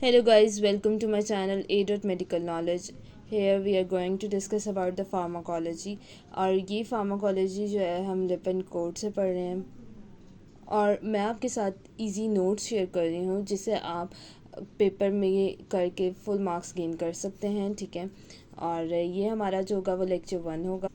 Hello guys, welcome to my channel A. Medical Knowledge. Here we are going to discuss about the pharmacology और ये pharmacology जो है हम लिपन code से पढ़ रहे हैं और मैं आपके साथ इजी नोट्स शेयर कर रही हूँ जिससे आप पेपर में ये करके फुल मार्क्स गेन कर सकते हैं। ठीक है, और ये हमारा जो होगा वो लेक्चर 1 होगा।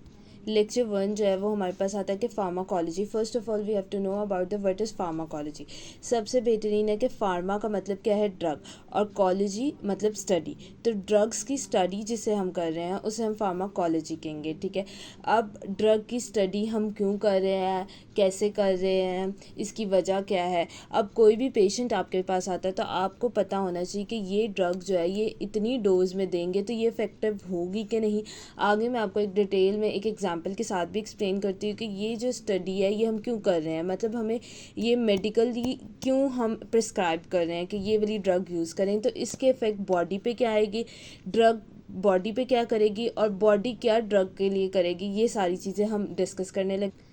लेक्चर 1 जो है वो हमारे पास आता है कि pharmacology. First of all we have to know about the what is pharmacology. सबसे बेहतरीन है कि फार्मा का मतलब क्या है, ड्रग, और कॉलोजी मतलब स्टडी। तो ड्रग्स की स्टडी जिसे हम कर रहे हैं उसे हम फार्माकोलॉजी कहेंगे। ठीक है, अब ड्रग की स्टडी हम क्यों कर रहे हैं, कैसे कर रहे हैं, इसकी वजह क्या है। अब कोई भी पेशेंट आपके पास आता है तो आपको पता होना चाहिए कि ये ड्रग जो है ये इतनी डोज में देंगे तो ये इफ़ेक्टिव होगी कि नहीं। आगे मैं आपको एक डिटेल में एक एग्जांपल के साथ भी एक्सप्लेन करती हूँ कि ये जो स्टडी है ये हम क्यों कर रहे हैं, मतलब हमें ये मेडिकली क्यों हम प्रिस्क्राइब कर रहे हैं कि ये वाली ड्रग यूज़ करें, तो इसके इफ़ेक्ट बॉडी पे क्या आएगी, ड्रग बॉडी पे क्या करेगी और बॉडी क्या ड्रग के लिए करेगी, ये सारी चीज़ें हम डिस्कस करने लगे।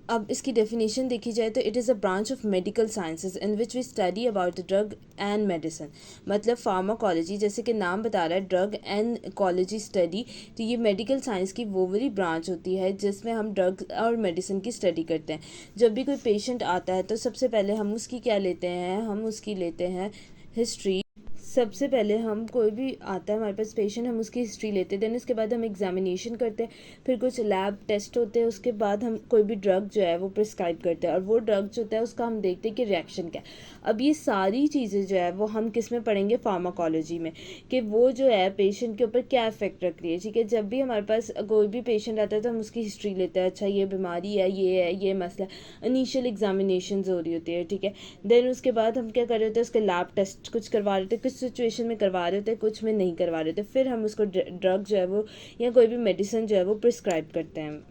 अब इसकी डेफिनेशन देखी जाए तो it is a branch of medical sciences in which we study about the drug and medicine. मतलब फार्माकोलॉजी जैसे कि नाम बता रहा है, ड्रग एंड कॉलोजी स्टडी, तो ये मेडिकल साइंस की वो वाली ब्रांच होती है जिसमें हम ड्रग और मेडिसिन की स्टडी करते हैं। जब भी कोई पेशेंट आता है तो सबसे पहले हम उसकी क्या लेते हैं, हम उसकी लेते हैं हिस्ट्री। सबसे पहले हम कोई भी आता है हमारे पास पेशेंट, हम उसकी हिस्ट्री लेते हैं, देन उसके बाद हम एग्जामिनेशन करते हैं, फिर कुछ लैब टेस्ट होते हैं, उसके बाद हम कोई भी ड्रग जो है वो प्रिस्क्राइब करते हैं और वो ड्रग जो होता है उसका हम देखते हैं कि रिएक्शन क्या है। अब ये सारी चीज़ें जो है वो हम किस में पढ़ेंगे, फार्माकोलॉजी में, कि वो जो है पेशेंट के ऊपर क्या इफेक्ट रख रही है। ठीक है, जब भी हमारे पास कोई भी पेशेंट आता है तो हम उसकी हिस्ट्री लेते हैं, अच्छा ये बीमारी है, ये मसला, इनिशियल एग्जामिनेशन हो रही होती है। ठीक है, देन उसके बाद हम क्या कर रहे होते हैं, उसके लैब टेस्ट कुछ करवा रहे थे, कुछ सिचुएशन में करवा रहे थे, कुछ में नहीं करवा रहे थे, फिर हम उसको ड्रग जो है वो या कोई भी मेडिसिन जो है वो प्रिस्क्राइब करते हैं।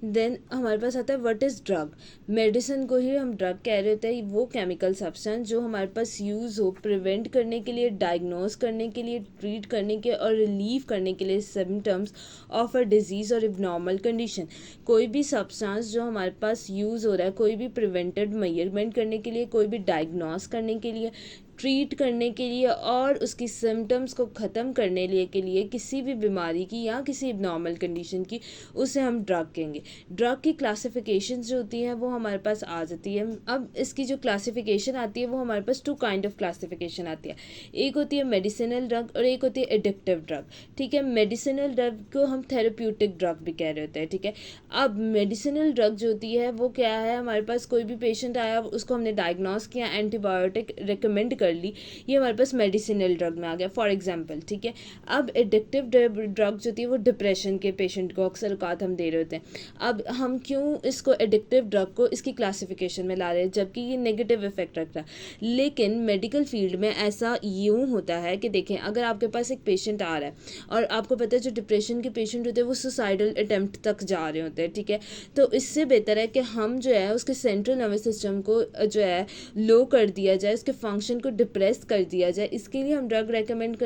देन हमारे पास आता है व्हाट इज़ ड्रग। मेडिसिन को ही हम ड्रग कह रहे होते हैं, वो केमिकल सब्सटेंस जो हमारे पास यूज़ हो प्रिवेंट करने के लिए, डायग्नोस करने के लिए, ट्रीट करने के और रिलीव करने के लिए सिम्टम्स ऑफ अ डिजीज़ और इबनॉर्मल कंडीशन। कोई भी सब्सटेंस जो हमारे पास यूज़ हो रहा है, कोई भी प्रिवेंटेड मेजरमेंट करने के लिए, कोई भी डायग्नोस करने के लिए, ट्रीट करने के लिए और उसकी सिम्टम्स को ख़त्म करने के लिए किसी भी बीमारी की या किसी नॉर्मल कंडीशन की, उसे हम ड्रग कहेंगे। ड्रग की क्लासिफिकेशन जो होती हैं वो हमारे पास आ जाती है। अब इसकी जो क्लासिफिकेशन आती है वो हमारे पास 2 काइंड ऑफ क्लासिफिकेशन आती है, एक होती है मेडिसिनल ड्रग और एक होती है एडिक्टिव ड्रग। ठीक है, मेडिसिनल ड्रग को हम थेरेप्यूटिक ड्रग भी कह रहे होते हैं। ठीक है, अब मेडिसिनल ड्रग जो होती है वो क्या है, हमारे पास कोई भी पेशेंट आया उसको हमने डायग्नोस किया, एंटीबायोटिक रिकमेंड कर ली, ये हमारे पास मेडिसिनल ड्रग में आ गया फॉर एग्जांपल। ठीक है, अब एडिक्टिव ड्रग जो होती है वो डिप्रेशन के पेशेंट को अक्सर औकात हम दे रहे होते हैं। अब हम क्यों इसको एडिक्टिव ड्रग को इसकी क्लासिफिकेशन में ला रहे हैं जबकि ये नेगेटिव इफेक्ट रखता है। लेकिन मेडिकल फील्ड में ऐसा यूँ होता है कि देखें, अगर आपके पास एक पेशेंट आ रहा है और आपको पता है जो डिप्रेशन के पेशेंट होते हैं वो सुसाइडल अटेम्प्ट तक जा रहे होते हैं। ठीक है, तो इससे बेहतर है कि हम जो है उसके सेंट्रल नर्वस सिस्टम को जो है लो कर दिया जाए, उसके फंक्शन को डिप्रेस कर दिया जाए, इसके लिए हम ड्रग रेकमेंड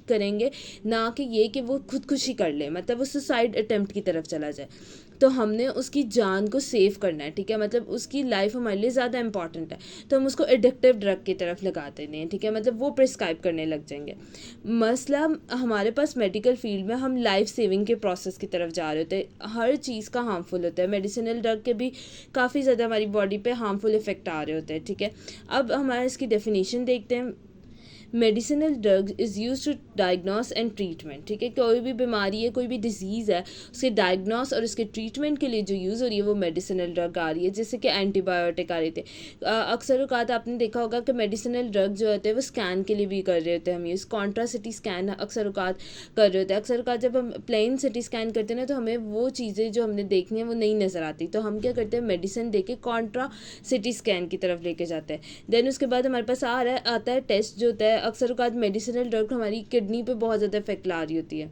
करेंगे, ना कि ये कि वो खुदकुशी कर ले, मतलब वो सुसाइड अटेम्प्ट की तरफ चला जाए। तो हमने उसकी जान को सेव करना है। ठीक है, मतलब उसकी लाइफ हमारे लिए ज़्यादा इंपॉर्टेंट है, तो हम उसको एडिक्टिव ड्रग की तरफ लगा देते हैं। ठीक है, मतलब वो प्रिस्क्राइब करने लग जाएंगे। मसला हमारे पास मेडिकल फील्ड में हम लाइफ सेविंग के प्रोसेस की तरफ जा रहे होते हैं, हर चीज़ का हार्मफुल होता है, मेडिसिनल ड्रग के भी काफ़ी ज़्यादा हमारी बॉडी पे हार्मफुल इफेक्ट आ रहे होते हैं। ठीक है, अब हमारे इसकी डेफिनेशन देखते हैं। Medicinal drug is use to diagnose and treatment. ठीक है, कोई भी बीमारी है, कोई भी डिजीज़ है, उसके डायग्नोस और उसके ट्रीटमेंट के लिए जो यूज़ हो रही है वो मेडिसिनल ड्रग आ रही है, जैसे कि एंटीबायोटिक आ रहे थे। अक्सर औकात आपने देखा होगा कि मेडिसिनल ड्रग जो होते हैं वो स्कैन के लिए भी कर रहे होते हैं, हम यूज़ कॉन्ट्रा सिटी स्कैन अक्सर औकात कर रहे होते हैं। अक्सर औकात जब हम प्लेन सिटी स्कैन करते हैं ना तो हमें वो चीज़ें जो हमने देखनी है वो नहीं नज़र आती, तो हम क्या करते हैं, मेडिसिन दे के कॉन्ट्रा सिटी स्कैन की तरफ लेके जाते हैं। देन उसके बाद हमारे पास आता है टेस्ट जो होता है, अक्सर औकात मेडिसिनल ड्रग हमारी किडनी पे बहुत ज़्यादा इफेक्ट ला रही होती है,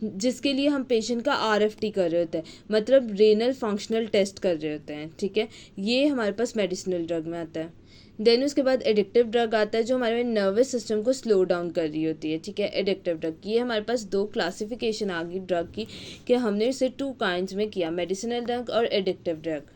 जिसके लिए हम पेशेंट का आरएफटी कर रहे होते हैं, मतलब रेनल फंक्शनल टेस्ट कर रहे होते हैं। ठीक है, ये हमारे पास मेडिसिनल ड्रग में आता है। देन उसके बाद एडिक्टिव ड्रग आता है जो हमारे नर्वस सिस्टम को स्लो डाउन कर रही होती है। ठीक है, एडिक्टिव ड्रग, ये हमारे पास 2 क्लासिफिकेशन आ गई ड्रग की, कि हमने इसे 2 काइंड्स में किया, मेडिसिनल ड्रग और एडिक्टिव ड्रग।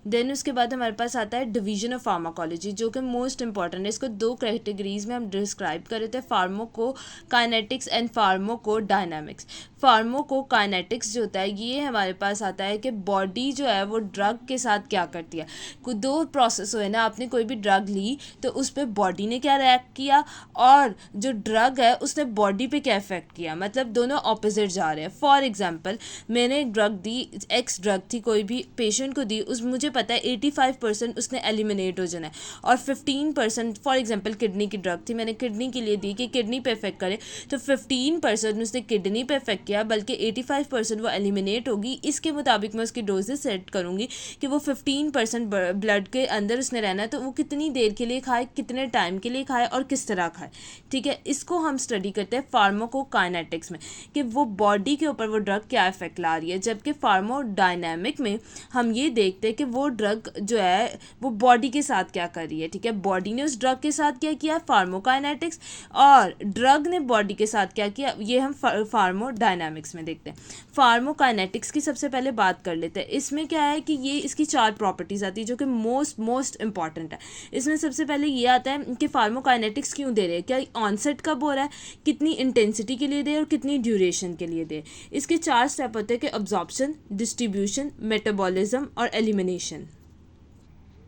देन उसके बाद हमारे पास आता है डिवीजन ऑफ फार्माकोलॉजी, जो कि मोस्ट इंपॉर्टेंट है। इसको दो कैटेगरीज में हम डिस्क्राइब कर रहे थे, फार्माकोकाइनेटिक्स एंड फार्माकोडायनामिक्स। फार्माकोकाइनेटिक्स जो होता है ये हमारे पास आता है कि बॉडी जो है वो ड्रग के साथ क्या करती है। कोई दो प्रोसेस हुए ना, आपने कोई भी ड्रग ली तो उस पर बॉडी ने क्या रिएक्ट किया और जो ड्रग है उसने बॉडी पे क्या इफेक्ट किया, मतलब दोनों ऑपोजिट जा रहे हैं। फॉर एग्जांपल मैंने एक ड्रग दी, एक्स ड्रग थी, कोई भी पेशेंट को दी, उस मुझे पता है 85% उसने एलिमिनेट हो जाना है और 15%, फॉर एग्जांपल किडनी की ड्रग थी, मैंने किडनी के लिए दी कि किडनी पे इफेक्ट करे, तो 15% उसने किडनी पे इफेक्ट किया, बल्कि 85% वो एलिमिनेट होगी। इसके मुताबिक मैं उसकी डोजेस सेट करूँगी कि वो 15% ब्लड के अंदर उसने रहना है, तो वो कितनी देर के लिए खाए, कितने टाइम के लिए खाए और किस तरह खाए। ठीक है, इसको हम स्टडी करते हैं फार्माकोकाइनेटिक्स में कि वो बॉडी के ऊपर वो ड्रग क्या इफेक्ट ला रही है। जबकि फार्मोडायनामिक में हम ये देखते हैं कि वो ड्रग जो है वो बॉडी के साथ क्या कर रही है। ठीक है, बॉडी ने उस ड्रग के साथ क्या किया, फार्मोकाइनेटिक्स, और ड्रग ने बॉडी के साथ क्या किया, ये हम फार्मोडायनामिक्स में देखते हैं। फार्मोकाइनेटिक्स की सबसे पहले बात कर लेते हैं। इसमें क्या है कि ये इसकी 4 प्रॉपर्टीज आती है जो कि मोस्ट इंपॉर्टेंट है। इसमें सबसे पहले ये आता है कि फार्मोकाइनेटिक्स क्यों दे रहे हैं, क्या ऑनसेट कब हो रहा है, कितनी इंटेंसिटी के लिए दे और कितनी ड्यूरेशन के लिए दे। इसके 4 स्टेप होते हैं कि अब्जॉर्प्शन, डिस्ट्रीब्यूशन, मेटाबॉलिज्म और एलिमिनेशन।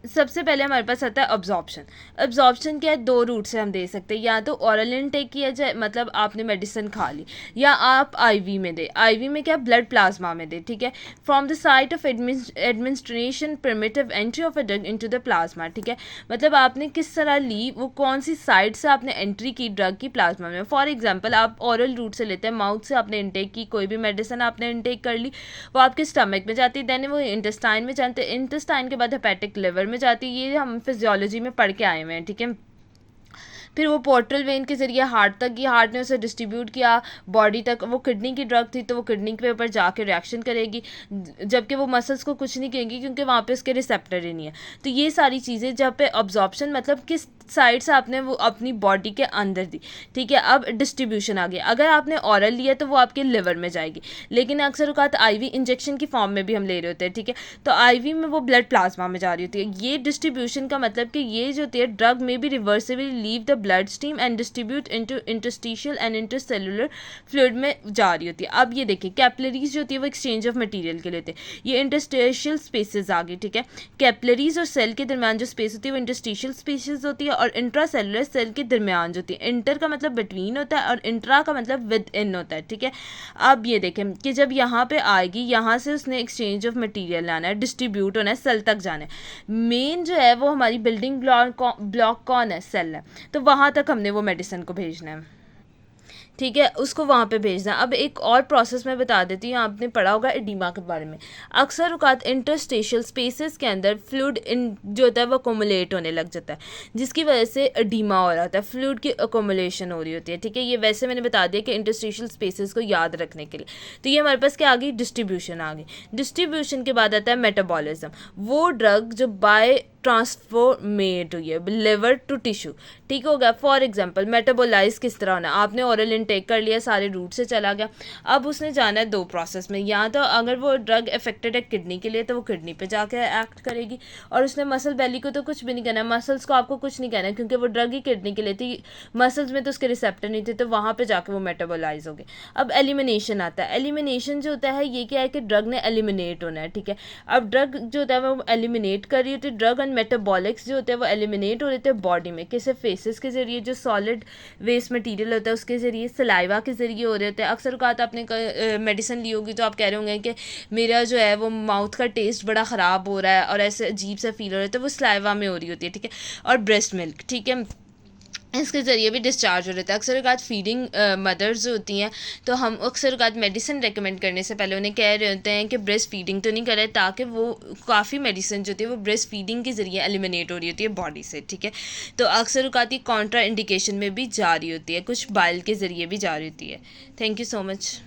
सबसे पहले हमारे पास आता है अब्जॉर्प्शन। अब्जॉर्प्शन क्या है, 2 रूट से हम दे सकते हैं, या तो ओरल इनटेक किया जाए, मतलब आपने मेडिसिन खा ली, या आप आईवी में दे। आईवी में क्या, ब्लड प्लाज्मा में दे। ठीक है, from the site of administration primitive entry of a drug into the plasma. ठीक है, मतलब आपने किस तरह ली, वो कौन सी साइट से आपने एंट्री की ड्रग की प्लाज्मा में। फॉर एग्जाम्पल आप ओरल रूट से लेते हैं, माउथ से आपने इनटेक की, कोई भी मेडिसिन आपने इनटेक कर ली, वो आपके स्टमक में जाती है, देन वो इंटेस्टाइन में जाते हैं, इंटेस्टाइन के बाद हेपेटिक लिवर में जाती है, ये हम फिजियोलॉजी में पढ़ के आए हुए हैं। ठीक है, फिर वो पोर्टल वेन के ज़रिए हार्ट तक गई, हार्ट ने उसे डिस्ट्रीब्यूट किया बॉडी तक। वो किडनी की ड्रग थी तो वो किडनी के ऊपर जाके रिएक्शन करेगी, जबकि वो मसल्स को कुछ नहीं कहेंगी क्योंकि वहाँ पे उसके रिसेप्टर ही नहीं है। तो ये सारी चीज़ें जहाँ पे अब्जॉर्प्शन मतलब किस साइड से आपने वो अपनी बॉडी के अंदर दी। ठीक है, अब डिस्ट्रीब्यूशन आ गया। अगर आपने ऑरल लिया तो वो आपके लिवर में जाएगी, लेकिन अक्सर औकात आईवी इंजेक्शन की फॉर्म में भी हम ले रहे होते हैं। ठीक है, तो आईवी में वो ब्लड प्लाज्मा में जा रही होती है। ये डिस्ट्रीब्यूशन का मतलब कि ये जो होती है, ड्रग में भी reversibly leave the blood stream and distribute into interstitial and intercellular fluid में जा रही होती है। अब ये देखिए, कैपिलरीज जो होती है वो एक्सचेंज ऑफ मटेरियल के लिए होते हैं, ये इंटरस्टिशियल स्पेसेस आ गई। ठीक है, कैपिलरीज और सेल के दरमियान जो स्पेस होती है वो इंटरस्टिशियल स्पेसेस होती है, और इंट्रासेलुलर सेल के दरमियान जो होती है, इंटर का मतलब बिटवीन होता है और इंट्रा का मतलब विद इन होता है। ठीक है, अब ये देखें कि जब यहाँ पे आएगी, यहाँ से उसने एक्सचेंज ऑफ मटेरियल लाना है, डिस्ट्रीब्यूट होना है, सेल तक जाना है। मेन जो है वो हमारी बिल्डिंग ब्लॉक कौन है, सेल है, तो वहाँ तक हमने वो मेडिसिन को भेजना है। ठीक है, उसको वहाँ पे भेजना। अब एक और प्रोसेस मैं बता देती हूँ, आपने पढ़ा होगा एडिमा के बारे में। अक्सर औकात इंटरस्टेशियल स्पेसेस के अंदर फ्लूइड जो होता है वो अकोमुलेट होने लग जाता है, जिसकी वजह से एडिमा हो रहा होता है, फ्लूइड की अकोमुलेशन हो रही होती है। ठीक है, ये वैसे मैंने बता दिया कि इंटरस्टेशियल स्पेसेस को याद रखने के लिए। तो ये हमारे पास क्या आ गई, डिस्ट्रीब्यूशन आ गई। डिस्ट्रीब्यूशन के बाद आता है मेटाबॉलिज्म, वो ड्रग जो बाय ट्रांसफॉर्मेट हुई है लिवर टू टिश्यू। ठीक हो गया, फॉर एग्जांपल मेटाबोलाइज किस तरह होना, आपने ओरल इनटेक कर लिया, सारे रूट से चला गया, अब उसने जाना है 2 प्रोसेस में। या तो अगर वो ड्रग अफेक्टेड है किडनी के लिए तो वो किडनी पे जाके एक्ट करेगी, और उसने मसल बेली को तो कुछ भी नहीं कहना, मसल्स को आपको कुछ नहीं कहना क्योंकि वो ड्रग ही किडनी के लिए थी, मसल्स में तो उसके रिसेप्टर नहीं थे, तो वहाँ पर जाके वो मेटाबोलाइज हो गए। अब एलिमिनेशन आता है। एलिमिनेशन जो होता है ये क्या है कि ड्रग ने एलिमिनेट होना है। ठीक है, अब ड्रग जो होता है वो एलिमिनेट कर रही होती है, ड्रग मेटाबॉलिक्स जो होते हैं वो एलिमिनेट हो रहे थे बॉडी में, किसी फेसेस के जरिए, जो सॉलिड वेस्ट मटेरियल होता है उसके जरिए, सलाइवा के जरिए हो रहे थे। अक्सर औकात आपने मेडिसिन ली होगी तो आप कह रहे होंगे कि मेरा जो है वो माउथ का टेस्ट बड़ा ख़राब हो रहा है और ऐसे अजीब सा फील हो रहा है, तो वो सलाइवा में हो रही होती है। ठीक है, और ब्रेस्ट मिल्क, ठीक है, इसके ज़रिए भी डिस्चार्ज हो रहा है। अक्सर औकात फीडिंग मदर्स जो होती हैं तो हम अक्सर औकात मेडिसिन रेकमेंड करने से पहले उन्हें कह रहे होते हैं कि ब्रेस्ट फीडिंग तो नहीं करें, ताकि वो काफ़ी मेडिसिन जो होती है वो ब्रेस्ट फीडिंग के ज़रिए एलिमिनेट हो रही होती है बॉडी से। ठीक है, तो अक्सर औकात ये कॉन्ट्रा इंडिकेशन में भी जा रही होती है, कुछ बाइल के ज़रिए भी जा रही होती है। Thank you so much.